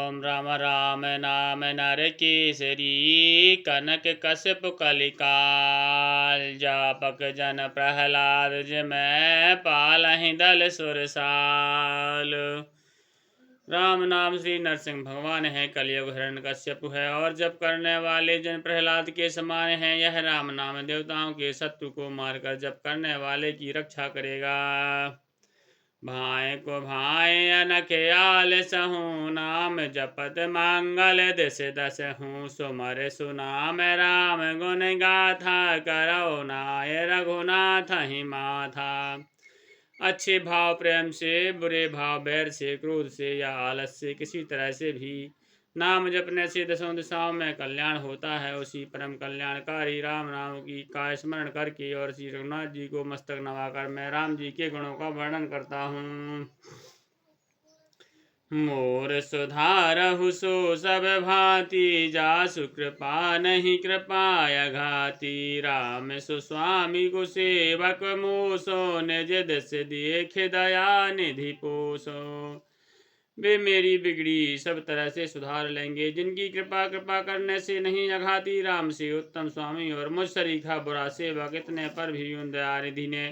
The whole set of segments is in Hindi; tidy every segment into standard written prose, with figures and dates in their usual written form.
ओम राम राम नाम नर केसरी कनक कश्यप कलिकाल जापक जन प्रहलाद मैं पालहि दल सुरसाल। राम नाम श्री नरसिंह भगवान है, कलयुग हिरण्यकश्यप है और जप करने वाले जन प्रहलाद के समान है। यह राम नाम देवताओं के शत्रु को मारकर जप करने वाले की रक्षा करेगा। भाई को भाई अनख आल सहूँ नाम जपत मंगल दिश दस हूँ सुमर सुनाम राम गुण गाथा करो नाय रघुनाथ ही माथा। अच्छे भाव प्रेम से, बुरे भाव बैर से, क्रोध से या आलस से किसी तरह से भी नाम जपने से दसों दिशाओं में कल्याण होता है। उसी परम कल्याणकारी राम नाम की का स्मरण करके और श्री रघुनाथ जी को मस्तक नवाकर मैं राम जी के गुणों का वर्णन करता हूँ। मोर सुधारहु सो सब भांति जासु कृपा नहीं कृपाय घाति। राम सुस्वामी को सेवक मोसो निज दस देख दया निधि पोसो। वे मेरी बिगड़ी सब तरह से सुधार लेंगे, जिनकी कृपा करने से नहीं अघाती। राम से उत्तम स्वामी और मुझ सरीखा बुरा सेवक इतने पर भी उन दयानिधि ने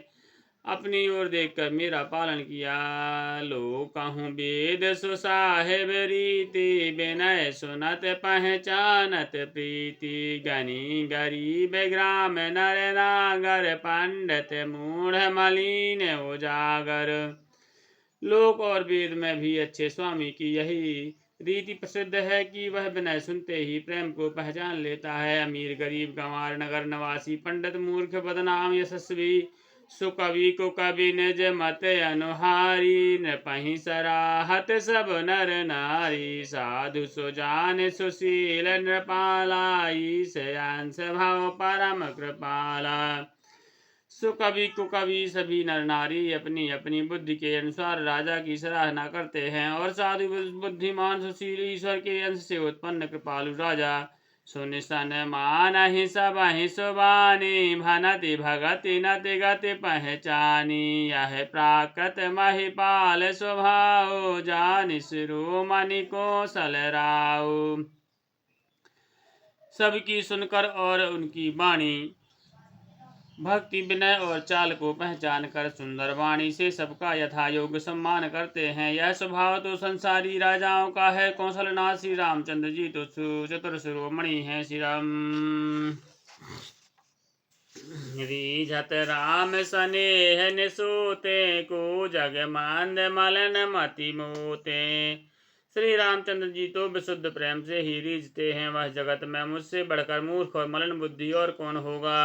अपनी ओर देखकर मेरा पालन किया। लो कहूँ वेद सो साहेब रीति विनय सुनत पहचानत प्रीति। गनी गरीब ग्राम नर नागर पंडित मूढ़ मलिन उजागर। लोक और वेद में भी अच्छे स्वामी की यही रीति प्रसिद्ध है कि वह विनय सुनते ही प्रेम को पहचान लेता है। अमीर गरीब गंवार नगर निवासी पंडित मूर्ख बदनाम यशस्वी सुकवि को कवि निज मत अनुहारी। नृपहि सराहत सब नर नारी साधु सुजान सुशील नृपाला। ईशयांश भव परम कृपाला। सुकवि कुकवि सभी नर नारी अपनी अपनी बुद्धि के अनुसार राजा की सराहना करते हैं और साधु बुद्धिमान सुशील ईश्वर के अंश से उत्पन्न कृपालु राजा सुनिसन मानहि सबहि सुबानी। भनति भगति नति गति पहचानी। यह प्राकृत महिपाल स्वभाव जानि शिरोमणि कौशल राव। सबकी सुनकर और उनकी वाणी भक्ति विनय और चाल को पहचान कर सुंदर वाणी से सबका यथा योग्य सम्मान करते हैं। यह स्वभाव तो संसारी राजाओं का है। कौशलनाथ श्री रामचंद्र जी तो चतुर शिरोमणि है। श्री राम रीझत राम स्नेह निसूते को जग मांद मलन मति मोते। श्री रामचंद्र जी तो विशुद्ध प्रेम से ही रीझते हैं। वह जगत में मुझसे बढ़कर मूर्ख और मलन बुद्धि और कौन होगा।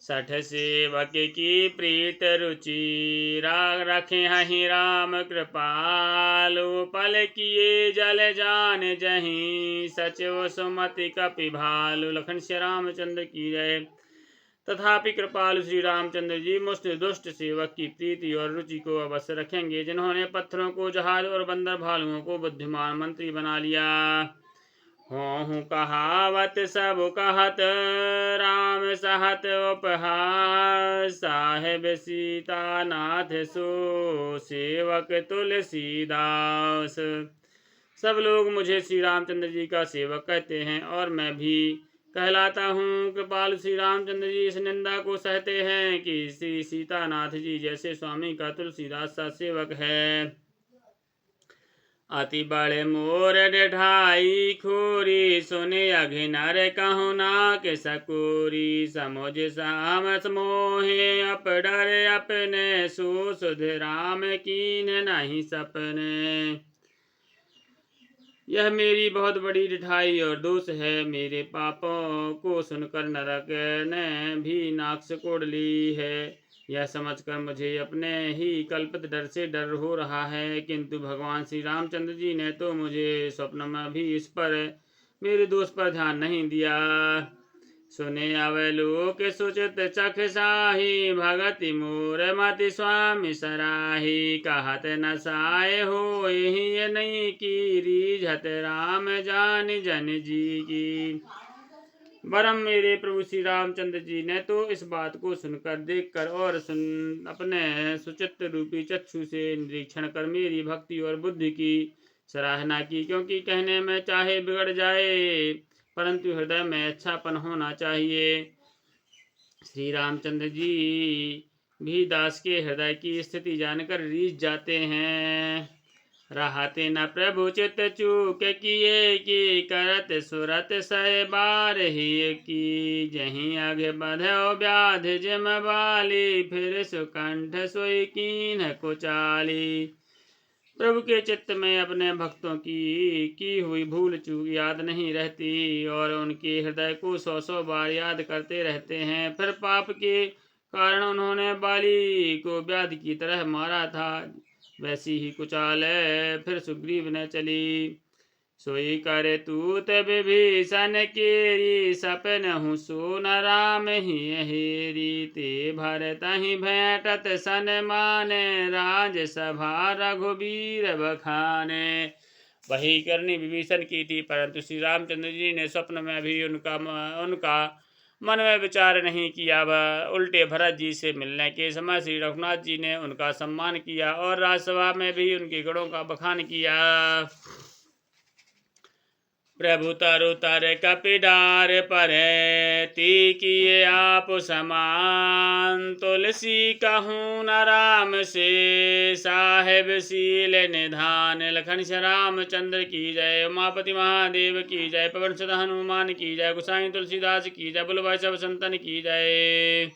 सठ सेवक की प्रीत रुचि राग रखे हहि राम कृपालु। पल किए जल जान जहीं सचिव सुमति कपि भालु। लखन श्री रामचंद्र की जय। तथापि कृपालु श्री रामचंद्र जी मुष्ट दुष्ट सेवक की प्रीति और रुचि को अवश्य रखेंगे, जिन्होंने पत्थरों को जहाज और बंदर भालुओं को बुद्धिमान मंत्री बना लिया। हों कहावत सब कहत राम सहत उपहास। साहेब सीता नाथ सो सेवक तुलसीदास। सब लोग मुझे श्री रामचंद्र जी का सेवक कहते हैं और मैं भी कहलाता हूँ। कृपालु श्री रामचंद्र जी इस निंदा को सहते हैं कि श्री सीतानाथ जी जैसे स्वामी का तुलसीदास सा सेवक है। अति बड़े मोर डेढ़ाई खोरी सुने अघिनर कहु ना के सकोरी। समुझ साम मोहे अप डर अपने सो सुध राम कीन नहीं सपने। यह मेरी बहुत बड़ी ढिठाई और दोष है। मेरे पापों को सुनकर नरक ने भी नाक से कोड़ ली है। यह समझकर मुझे अपने ही कल्पित डर से डर हो रहा है, किंतु भगवान श्री रामचंद्र जी ने तो मुझे स्वप्न में भी इस पर मेरे दोष पर ध्यान नहीं दिया। सुने अवलोक सुचित चख साही भगति मोर मति स्वामी सराही। कहत न साय हो यही नहीं की रीझत राम जान जन जी की। वरम मेरे प्रभु श्री रामचंद्र जी ने तो इस बात को सुनकर देखकर और अपने सुचित्र रूपी चक्षु से निरीक्षण कर मेरी भक्ति और बुद्धि की सराहना की, क्योंकि कहने में चाहे बिगड़ जाए परंतु हृदय में अच्छापन होना चाहिए। श्री रामचंद्र जी भी दास के हृदय की स्थिति जानकर रीझ जाते हैं। रहते न प्रभु चित चूक किए की करत सुरत सह बार ही की जहीं आगे बधो व्याध जिम बाली फिर सुकंठ सोई कीन कुचाली। प्रभु के चित्त में अपने भक्तों की हुई भूल चूक याद नहीं रहती और उनके हृदय को 100 बार याद करते रहते हैं। फिर पाप के कारण उन्होंने बाली को व्याध की तरह मारा था, वैसी ही कुचाल फिर सुग्रीव ने चली। सोई करे तूत विभीषण केरी सपनहु सोन राम ही हेरी ते भरत ही भेंटत सन्माने राज सभा रघुबीर बखाने। वही करनी विभीषण की थी, परंतु श्री रामचंद्र जी ने स्वप्न में भी उनका मन में विचार नहीं किया। वह उल्टे भरत जी से मिलने के समय श्री रघुनाथ जी ने उनका सम्मान किया और राजसभा में भी उनके गुणों का बखान किया। प्रभु तरु तर कपिडार पर ती किए आप समान तुलसी कहूँ न राम से साहेब सील निधान। लखन रामचंद्र की जय, उमापति महादेव की जय, पवन सुत हनुमान की जय, गोसाई तुलसीदास की जय, बोलो भाई सब संतन की जय।